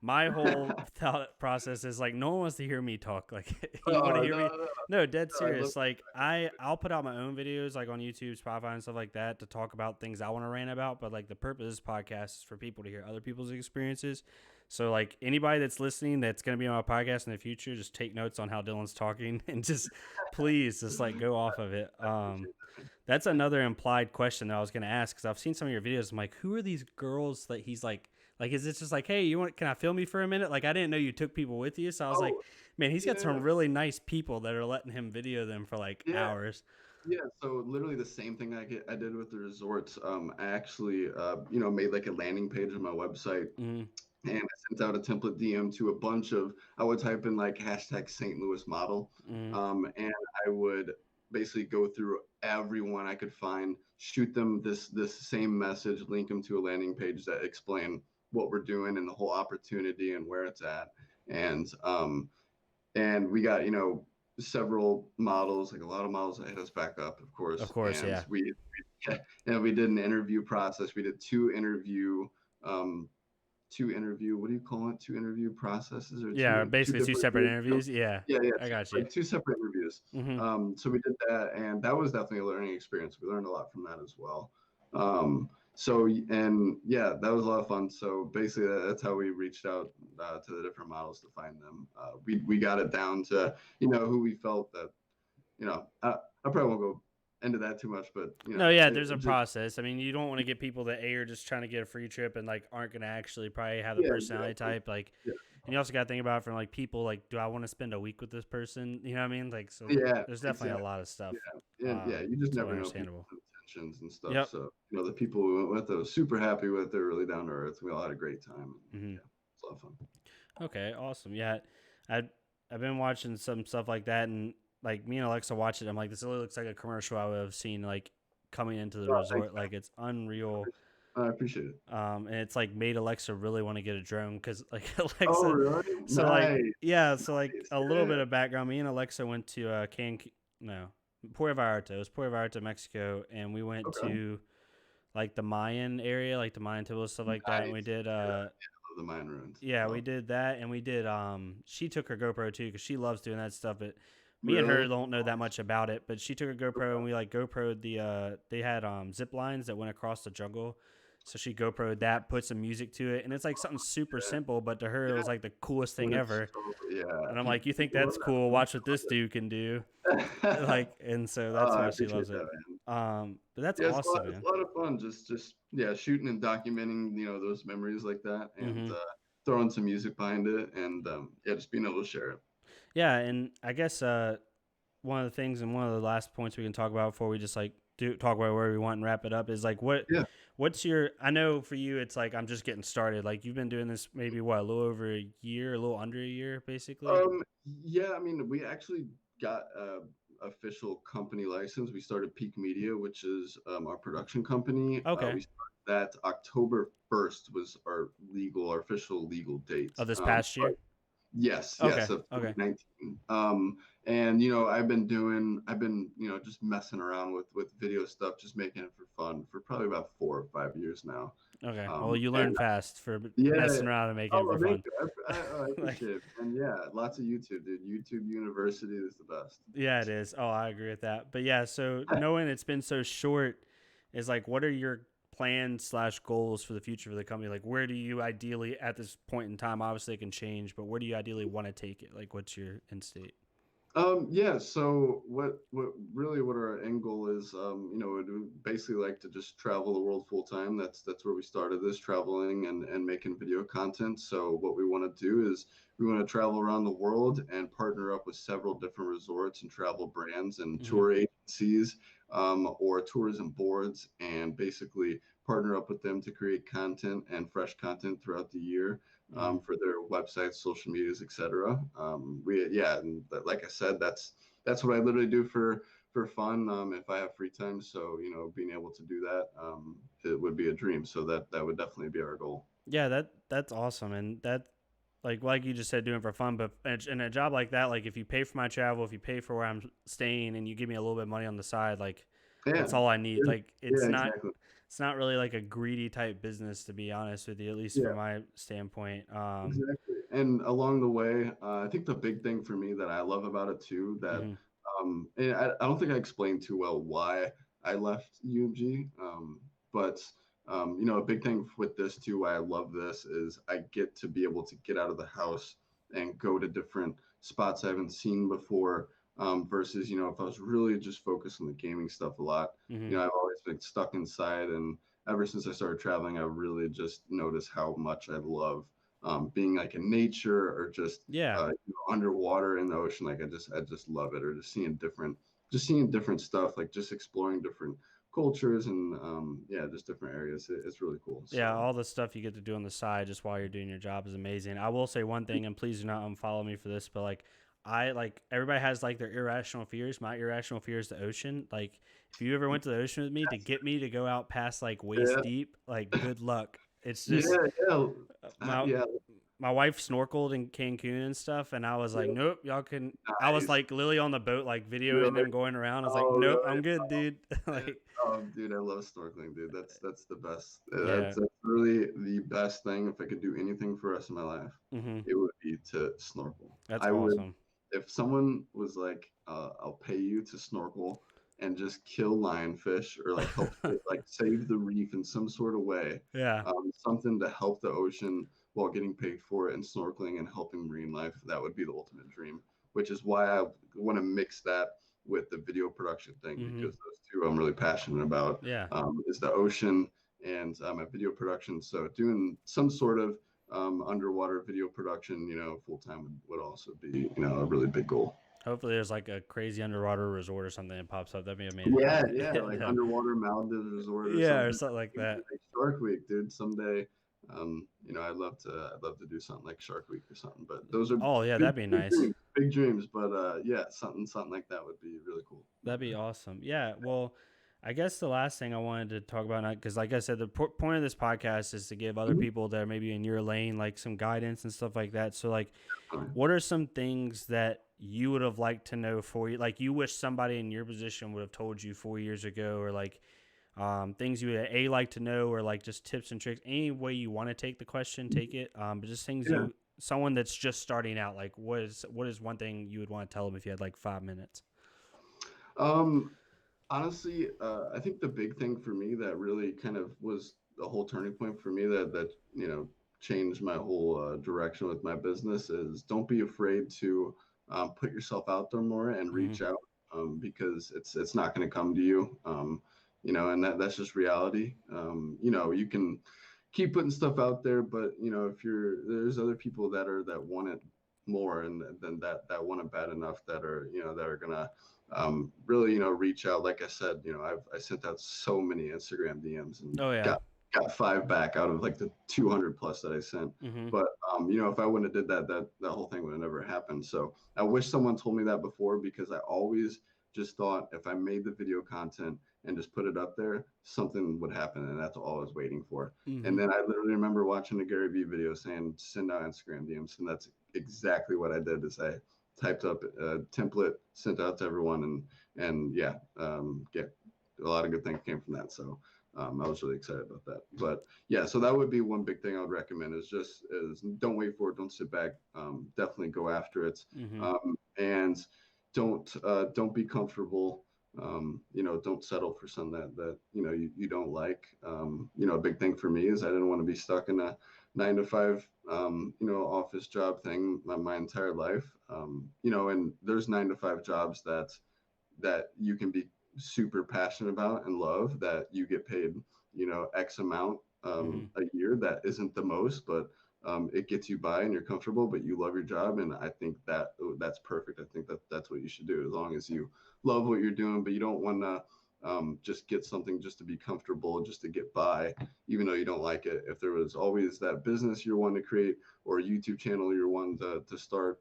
my whole thought process is like no one wants to hear me talk. Like you want to Oh, hear no, me? no, No, dead no, I love serious. Like I'll put out my own videos like on YouTube, Spotify, and stuff like that to talk about things I want to rant about. But like the purpose of this podcast is for people to hear other people's experiences. So like anybody that's listening that's gonna be on my podcast in the future, just take notes on how Dylan's talking and just please just like go off of it. I appreciate that. That's another implied question that I was going to ask because I've seen some of your videos. I'm like, who are these girls that he's like, is it just like, hey, can I film you for a minute? Like, I didn't know you took people with you. So I was like, Oh, man, he's got yeah, some really nice people that are letting him video them for like yeah, hours. yeah. So literally the same thing I did with the resorts. I actually, made like a landing page on my website Mm-hmm. and I sent out a template DM to a bunch of. I would type in like hashtag St. Louis model, Mm-hmm. and I would basically go through everyone I could find, shoot them this same message, link them to a landing page that explain what we're doing and the whole opportunity and where it's at, and we got several models, like a lot of models that hit us back up, of Of course, course, and yeah. we did an interview process. We did um, two interview, what do you call it? Two interview processes or Yeah, two basically two different separate interviews. Yeah, yeah, yeah, I got you. like two separate interviews. Mm-hmm. So we did that, and that was definitely a learning experience. We learned a lot from that as well. And yeah, that was a lot of fun. So basically, that's how we reached out to the different models to find them. We got it down to who we felt that I probably won't go into that too much, but No, yeah, there's a it just process. I mean, you don't want to get people that A are just trying to get a free trip and like aren't going to actually probably have the yeah, personality exactly. type. Like, Yeah, and you also got to think about it from like people like, do I want to spend a week with this person? You know what I mean? Like, so yeah, there's definitely a exactly. lot of stuff. Yeah, and yeah, you just Totally never know people's understandable. intentions and stuff. Yep. So the people we went with, I was super happy with. They're really down to earth. We all had a great time. Hmm. Yeah, it's a lot of fun. Okay. Awesome. Yeah, I I've been watching some stuff like that, and like me and Alexa watch it. I'm like, this really looks like a commercial I would have seen like coming into the Oh, thanks, resort. Like it's unreal. man. I appreciate it. And it's like made Alexa really want to get a drone because like Oh, Alexa. really? So like Nice, yeah, so like nice. a little Yeah. bit of background. Me and Alexa went to no Puerto Vallarta. It was Puerto Vallarta, Mexico, and we went Okay. to like the Mayan area, like the Mayan temples, stuff like that. And we Nice. did Yeah, I love the Mayan ruins. yeah, we Love. did that, and we did she took her GoPro too because she loves doing that stuff. But me and her Really? don't know that Nice. much about it. But she took a GoPro and Okay. we like GoPro'd they had zip lines that went across the jungle. So she GoPro'd that, put some music to it, and it's like something super Yeah. simple, but to her it Yeah. was like the coolest thing But it's ever. so yeah. And I'm like, you think People love that's cool? Watch what this dude can do. that. Like, and so Oh, that's I why she appreciate loves it. that, man. But that's Yeah, awesome, it's man. a lot of fun. Just yeah, shooting and documenting, those memories like that, and Hmm. throwing some music behind it, and yeah, just being able to share it. Yeah, and I guess one of the things and one of the last points we can talk about before we just like do talk about where we want and wrap it up is like Yeah. what's your I know for you it's like I'm just getting started. Like you've been doing this maybe what, a little over a year, a little under a year basically. Um. Yeah. I mean, we actually got a official company license. We started PeakMedia, which is our production company. Okay. We started that October 1st was our official legal date. Of this past year? Yes, Okay. yes, of Okay. 2019. And I've been, just messing around with video stuff, just making it for fun for probably about 4 or 5 years now. Okay. Well, you And learn fast for yeah, messing around and making it oh, for thank fun. you. I Like appreciate it. And yeah, lots of YouTube, dude. YouTube University is the best. yeah, it is. Oh, I agree with that. But yeah, so knowing it's been so short is like, what are your plans slash goals for the future for the company? Like, where do you ideally at this point in time? Obviously, it can change, but where do you ideally want to take it? Like, what's your end state? Yeah, so what our end goal is, we'd basically like to just travel the world full time. That's where we started this, traveling and making video content. So what we want to do is we want to travel around the world and partner up with several different resorts and travel brands and Hmm. tour agencies, or tourism boards, and basically partner up with them to create content and fresh content throughout the year Mm. for their websites, social medias, etc. And like I said, that's what I literally do for fun if I have free time. So being able to do that, it would be a dream. So that would definitely be our goal. Yeah, that's awesome, and that like you just said, doing for fun. But in a job like that, like if you pay for my travel, if you pay for where I'm staying, and you give me a little bit of money on the side, like Yeah, that's all I need. yeah, Like yeah, exactly. it's not really like a greedy type business, to be honest with you, at least from Yeah, my standpoint. exactly. And along the way, I think the big thing for me that I love about it too, that Mhm, and I don't think I explained too well why I left UMG, but a big thing with this too, why I love this is I get to be able to get out of the house and go to different spots I haven't seen before. Versus, if I was really just focused on the gaming stuff a lot, mhm. I've always been stuck inside, and ever since I started traveling, I really just noticed how much I love being like in nature or just Yeah, underwater in the ocean. Like I just love it, or just seeing different stuff, like just exploring different cultures and yeah, just different areas. It's really cool. yeah. So All the stuff you get to do on the side just while you're doing your job is amazing. I will say one thing, and please do not unfollow me for this, but like I like everybody has like their irrational fears. My irrational fear is the ocean. Like if you ever went to the ocean with me to get me to go out past like waist yeah, deep, like good luck. It's just yeah, yeah, my yeah, my wife snorkeled in Cancun and stuff, and I was like, yeah. nope, y'all can. I was Nice. like literally on the boat, like videoing Really? them going around. I was like, Oh, nope, really? I'm good, dude. Dude, Like, oh, dude, I love snorkeling, dude. That's the best. yeah, That's really the best thing. If I could do anything for the rest of my life, hmm, it would be to snorkel. that's I would, awesome. if someone was like, "I'll pay you to snorkel and just kill lionfish or like help like save the reef in some sort of way, Yeah. something to help the ocean while getting paid for it and snorkeling and helping marine life, that would be the ultimate dream. Which is why I want to mix that with the video production thing Hmm. because those two I'm really passionate about Yeah. is the ocean and a video production. So doing some sort of underwater video production, full time would also be, a really big goal. Hopefully, there's like a crazy underwater resort or something that pops up. That'd be amazing. Yeah, yeah, like No. underwater Maldives resort or Yeah, or something. something like Maybe that. like Shark Week, dude. Someday, I'd love to do something like Shark Week or something. But those are Oh, yeah, big, that'd be big nice. dreams, big dreams. But yeah, something like that would be really cool. That'd be awesome. Yeah. Well, I guess the last thing I wanted to talk about, because like I said, the point of this podcast is to give other Mhm. people that are maybe in your lane like some guidance and stuff like that. So, like, Definitely. what are some things that you would have liked to know for you? Like, you wish somebody in your position would have told you 4 years ago, or like things you would like to know, or like just tips and tricks. Any way you want to take the question, take it. But just things Yeah. someone that's just starting out, like what is one thing you would want to tell them if you had like 5 minutes? Um, Honestly, I think the big thing for me that really kind of was the whole turning point for me that changed my whole direction with my business is don't be afraid to put yourself out there more and Mm-hmm. reach out because it's not going to come to you, and that's just reality. You can keep putting stuff out there, but if there's other people that want it more and then that want it bad enough that are gonna really, reach out. Like I said, I sent out so many Instagram DMs and Oh yeah. got five back out of like the 200 plus that I sent. Mm-hmm. But if I wouldn't have did that whole thing would have never happened. So I wish someone told me that before because I always just thought if I made the video content and just put it up there, something would happen, and that's all I was waiting for. Mm-hmm. And then I literally remember watching a Gary Vee video saying send out Instagram DMs, and that's exactly what I did. Is I typed up a template, sent out to everyone, and yeah, get a lot of good things came from that. So I was really excited about that. But yeah, so that would be one big thing I would recommend is don't wait for it, don't sit back, definitely go after it, Mm-hmm. and don't be comfortable. Don't settle for something that you don't like. A big thing for me is I didn't want to be stuck in a 9 to 5 office job thing my entire life. And there's 9 to 5 jobs that you can be super passionate about and love that you get paid, X amount Mm-hmm. a year. That isn't the most, but it gets you by and you're comfortable, but you love your job. And I think that's perfect. I think that's what you should do as long as you love what you're doing, but you don't want to just get something just to be comfortable, just to get by, even though you don't like it. If there was always that business you're wanting to create or a YouTube channel you're wanting to start,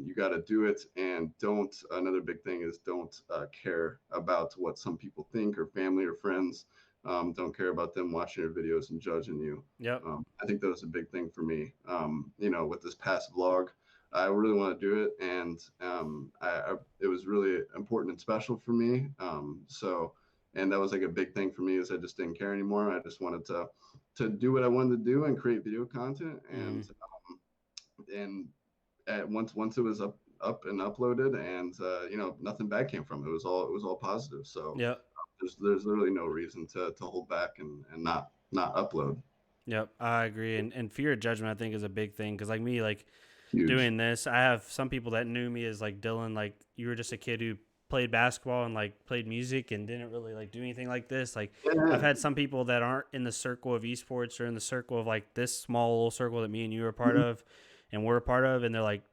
you got to do it. And don't, another big thing is don't care about what some people think or family or friends. Don't care about them watching your videos and judging you. Yep. I think that was a big thing for me. With this past vlog, I really want to do it, and it was really important and special for me. And that was like a big thing for me, is I just didn't care anymore. I just wanted to do what I wanted to do and create video content, Mm-hmm. and once it was up and uploaded, and nothing bad came from it. It was all positive. So Yep. there's literally no reason to hold back and not upload. Yep. I agree. And fear of judgment, I think, is a big thing. Cause like me, like Huge. doing this, I have some people that knew me as like Dylan, like you were just a kid who played basketball and like played music and didn't really like do anything like this. Like I've Yeah. had some people that aren't in the circle of esports or in the circle of like this small little circle that me and you are a part Mhm. of and we're a part of. And they're like,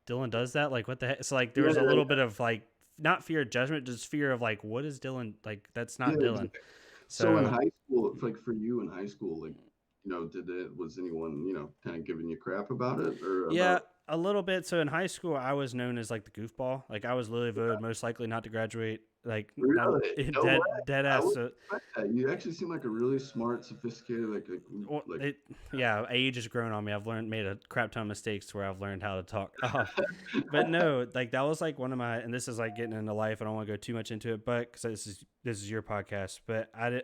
Dylan does that? Like what the heck? So like there Yeah, was a yeah, little bit of like, not fear of judgment, just fear of like, what is Dylan? Like that's yeah, not Dylan. exactly. So in So high school, like for you in high school, like, was anyone, kind of giving you crap about it or yeah, about? a little bit. So in high school, I was known as like the goofball. Like I was literally voted most likely not to graduate. Like not Really? No way. dead I ass. wouldn't So expect that. You actually seem like a really smart, sophisticated, well, like. yeah, age has grown on me. I've learned made a crap ton of mistakes to where I've learned how to talk. But no, like that was like one of my, and this is like getting into life. I don't want to go too much into it, but because this is your podcast. But I did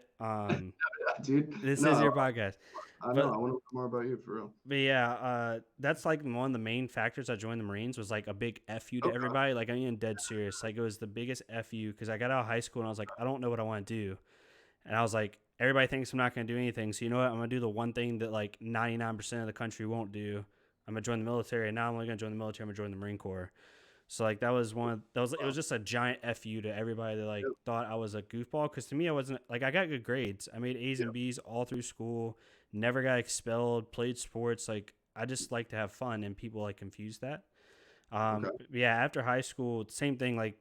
Dude. this is No, your podcast. I know. But I want to know more about you for real. But yeah, that's like one of the main factors I joined the Marines was like a big fu to Okay. everybody. Like I mean, dead serious. Like it was the biggest fu because I got out of high school and I was like, I don't know what I want to do, and I was like, everybody thinks I'm not going to do anything. So you know what? I'm going to do the one thing that like 99% of the country won't do. I'm going to join the military, and now I'm only going to join the military. I'm going to join the Marine Corps. So like that was one of that was it Wow. was just a giant fu to everybody that like Yep. thought I was a goofball because to me I wasn't like I got good grades. I made A's and Yep. B's all through school. Never got expelled. Played sports. Like I just like to have fun, and people like confuse that. Okay. But yeah, after high school, same thing. Like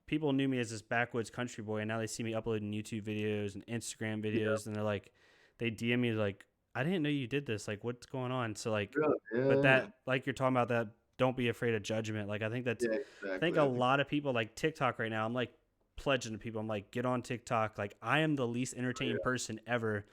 people knew me as this backwoods country boy, and now they see me uploading YouTube videos and Instagram Yeah. videos, and they're like, they DM me like, I didn't know you did this. Like, what's going on? So like, Really? but Yeah. that like you're talking about that. Don't be afraid of judgment. Like I think that's Yeah. I think Exactly. a I think. lot of people like TikTok right now. I'm like pledging to people. I'm like, get on TikTok. Like I am the least entertaining Yeah. person ever,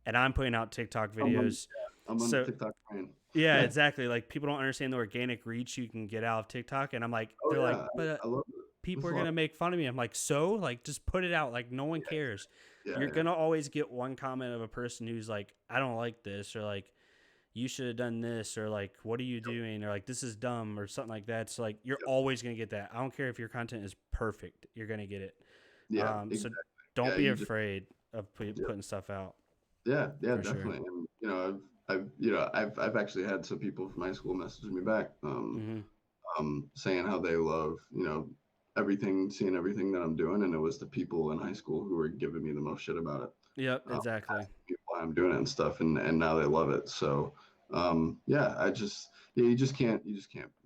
and I'm putting out TikTok I'm on. videos. Yeah, I'm on the So TikTok train. yeah, exactly. Like people don't understand the organic reach you can get out of TikTok, and I'm like, Oh they're like, yeah, but I love it. people That's are a lot. gonna make fun of me. I'm like, so like just put it out. Like no one cares. Yeah. You're Yeah. gonna always get one comment of a person who's like, I don't like this, or like you should have done this, or like what are you doing, or like this is dumb, or something like that. So like you're Yep. always gonna get that. I don't care if your content is perfect, you're gonna get it. Yeah. So Exactly. don't Yeah. be You just. afraid of Yeah. putting stuff out Yeah. Yeah. for sure. Definitely. And I've actually had some people from high school message me back, Hmm. saying how they love, everything, seeing everything that I'm doing, and it was the people in high school who were giving me the most shit about it, Yep, exactly. asking me why I'm doing it and stuff, and now they love it. So, yeah, you just can't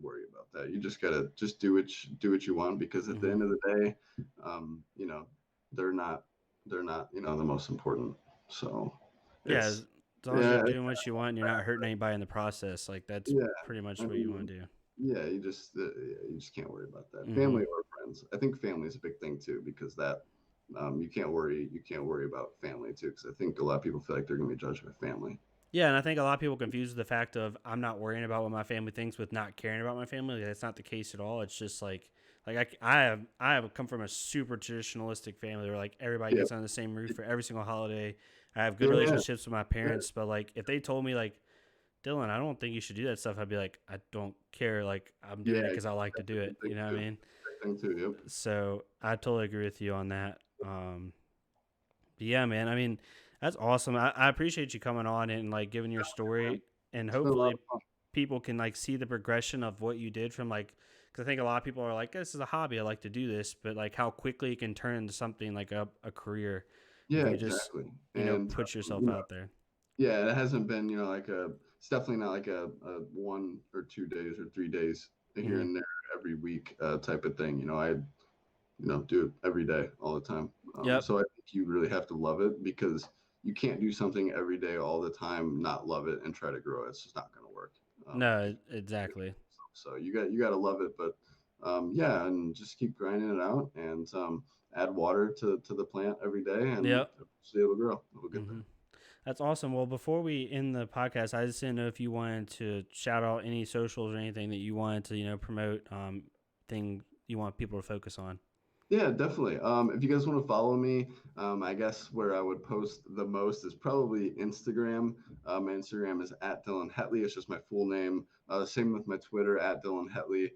worry about that. You just gotta just do what you want, because at the Hmm. end of the day, um, you know, they're not the most important. So, Yeah, it's as long as you're yeah, doing what you want, and you're not hurting anybody in the process. Like that's yeah. pretty I much what you mean, want to do. yeah, you just can't worry about that. Hmm. Family or friends. I think family is a big thing too, because that you can't worry about family too, because I think a lot of people feel like they're gonna be judged by family. Yeah, and I think a lot of people confuse the fact of I'm not worrying about what my family thinks with not caring about my family. Like, that's not the case at all. It's just like I have come from a super traditionalistic family where like everybody Yeah, gets under the same roof for every single holiday. I have good yeah, relationships with my yeah, parents, but like if they told me like Dylan, I don't think you should do that stuff, I'd be like, I don't care. Like I'm doing yeah. it because I like to That's do a it. good thing You know what I too. mean? Good thing too. Yep. So I totally agree with you on that. But yeah, man. I mean, that's awesome. I appreciate you coming on and like giving your Man, story, and it's been a lot hopefully of fun. people can like see the progression of what you did from like. Because I think a lot of people are like, this is a hobby. I like to do this, but like how quickly it can turn into something like a career if Yeah, you just exactly. And put yourself you know, out there. yeah, it hasn't been it's definitely not like a 1 or 2 days or 3 days here Hmm. and there every week type of thing. do it every day, all the time. Yep. So I think you really have to love it, because you can't do something every day, all the time, not love it and try to grow it. It's just not going to work. No, exactly. So you got to love it, but yeah, and just keep grinding it out, and add water to the plant every day, and Yep. eventually it'll grow. It'll get Hmm. there. That's awesome. Well, before we end the podcast, I just didn't know if you wanted to shout out any socials or anything that you wanted to, promote, thing you want people to focus on. Yeah, definitely. If you guys want to follow me, I guess where I would post the most is probably Instagram. My Instagram is at Dylan Hetelle. It's just my full name. Same with my Twitter, at Dylan Hetelle.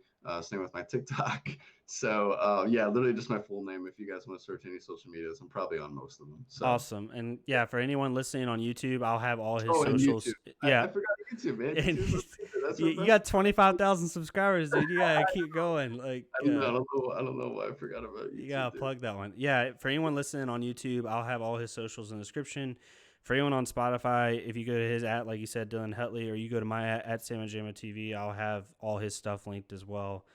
Same with my TikTok. So yeah, literally just my full name. If you guys want to search any social medias, I'm probably on most of them. So Awesome. And yeah, for anyone listening on YouTube, I'll have all his oh, and YouTube. socials. Yeah. I forgot YouTube, man. And YouTube. That's you what got 25,000 subscribers, dude. You gotta keep going. Like, I don't know. I don't know. I don't know why I forgot about you YouTube, gotta dude. plug that one. Yeah, for anyone listening on YouTube, I'll have all his socials in the description. For anyone on Spotify, if you go to his at, like you said, Dylan Hetelle, or you go to my at Samajama TV, I'll have all his stuff linked as well.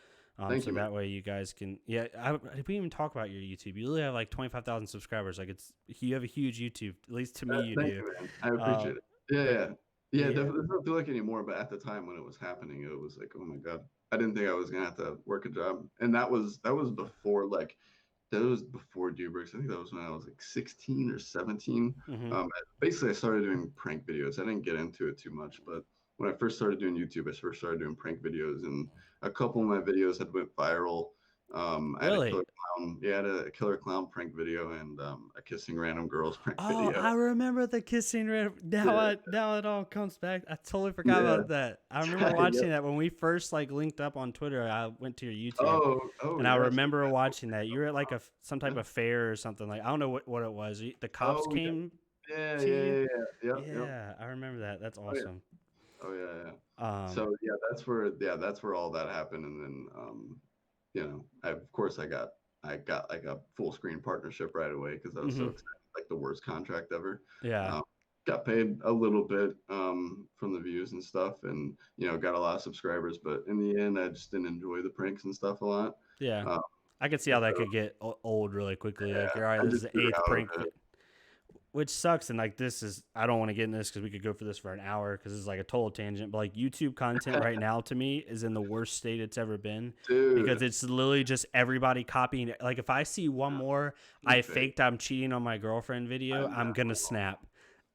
Thank So you, man. that way you guys can, yeah. We didn't even talk about your YouTube. You literally have like 25,000 subscribers. Like you have a huge YouTube. At least to me, you Thank do. you, man. I Uh, appreciate it. Yeah, but yeah, yeah. yeah, Definitely doesn't feel like anymore. But at the time when it was happening, it was like, oh my god, I didn't think I was gonna have to work a job, and that was before, like, that was before Dubrix. I think that was when I was like 16 or 17. mm-hmm. Basically, I started doing prank videos. I didn't get into it too much, but when I first started doing YouTube, I first started doing prank videos, and a couple of my videos had went viral. I had a Really. killer clown, yeah, I had a killer clown prank video, and a kissing random girls prank Oh, video. I remember the kissing red. Yeah, Now it all comes back. I totally forgot yeah, about that. I remember yeah. watching that when we first like linked up on Twitter. I went to your YouTube, Oh, and I yes. remember watching that. You were at like some type Yeah. of fair or something. Like I don't know what it was. The cops Oh, yeah. came Yeah, to yeah, you. yeah, yeah. Yep, yep. Yeah, I remember that. That's Oh, yeah. awesome. Oh, yeah, yeah. Um, So yeah, that's where all that happened, and then of course I got like a full screen partnership right away, because I was so hmm. excited, like the worst contract ever. Yeah, Um, got paid a little bit from the views and stuff, and got a lot of subscribers, but in the end I just didn't enjoy the pranks and stuff a lot. yeah. Um, I could see how that so could get old really quickly. Like yeah, you're all right. I This is just the grew eighth out of prank. it. Which sucks, and like this is I don't want to get in this because we could go for this for an hour because it's like a total tangent, but like YouTube content right now to me is in the worst state it's ever been because Dude, it's literally just everybody copying it. Like if I see one more I fake. faked I'm cheating on my girlfriend I video, I'm gonna know. snap.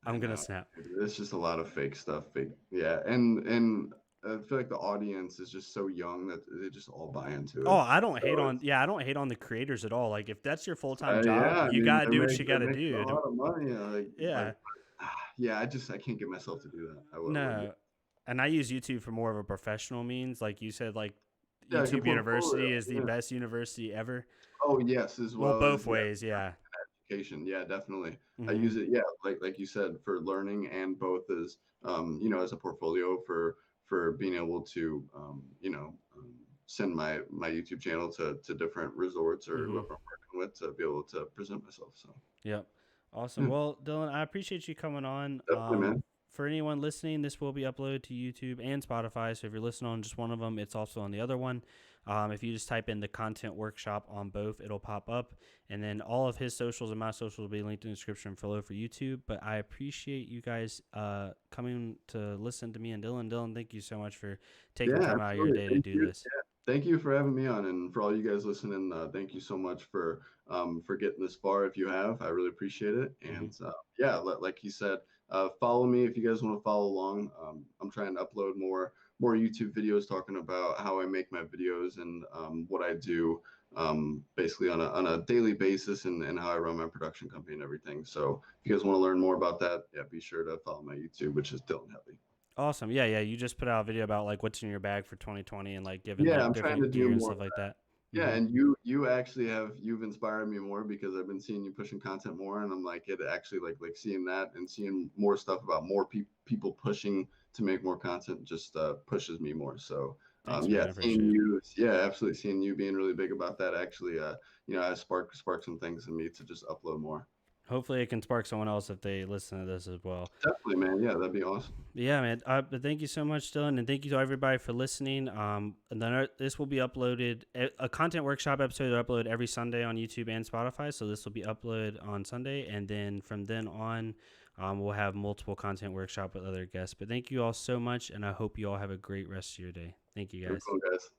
I I'm gonna know. snap. It's just a lot of fake stuff. Fake, yeah, and I feel like the audience is just so young that they just all buy into Oh, it. I don't hate So on I don't hate on the creators at all. Like if that's your full-time job, yeah, I you mean gotta do what you they're gotta making a do. lot of money. Yeah. Yeah, I can't get myself to do that. I wouldn't do. No. And I use YouTube for more of a professional means. Like you said, like Yeah, like a YouTube portfolio. University is the Yeah. best university ever. Oh yes, as Well, well as both ways, yeah. education. Yeah, definitely. I Hmm. use it. Yeah, like you said, for learning, and both as as a portfolio for being able to send my YouTube channel to different resorts or Hmm. whoever I'm working with, to be able to present myself. So Yep. Awesome. yeah, Well, Dylan, I appreciate you coming on. definitely, man. For anyone listening, this will be uploaded to YouTube and Spotify. So if you're listening on just one of them, it's also on the other one. If you just type in the content workshop on both, it'll pop up. And then all of his socials and my socials will be linked in the description below for YouTube. But I appreciate you guys coming to listen to me and Dylan. Dylan, thank you so much for taking Yeah, time out of your absolutely. day to Thank do you. this. Thank you for having me on, and for all you guys listening. Thank you so much for getting this far. If you have, I really appreciate it. Hmm. And yeah, like you said, follow me if you guys want to follow along. I'm trying to upload more YouTube videos talking about how I make my videos, and what I do, basically on a daily basis, and how I run my production company and everything. So if you guys want to learn more about that, yeah, be sure to follow my YouTube, which is Dylan Hetelle. Awesome. Yeah, yeah. You just put out a video about like what's in your bag for 2020 and like giving Yeah, like I'm trying to different do gear and more. stuff like that. Yeah, Hmm. and you actually you've inspired me more, because I've been seeing you pushing content more, and I'm like, it actually, like seeing that and seeing more stuff about more people pushing to make more content just pushes me more. So Thanks, yeah, man. I seeing appreciate it. you, yeah, absolutely, seeing you being really big about that actually, has sparked some things in me to just upload more. Hopefully, it can spark someone else if they listen to this as well. Definitely, man. Yeah, that'd be awesome. Yeah, man. But thank you so much, Dylan, and thank you to everybody for listening. And then this will be uploaded. A content workshop episode is uploaded every Sunday on YouTube and Spotify. So this will be uploaded on Sunday, and then from then on, we'll have multiple content workshop with other guests. But thank you all so much, and I hope you all have a great rest of your day. Thank you, Very guys. cool, guys.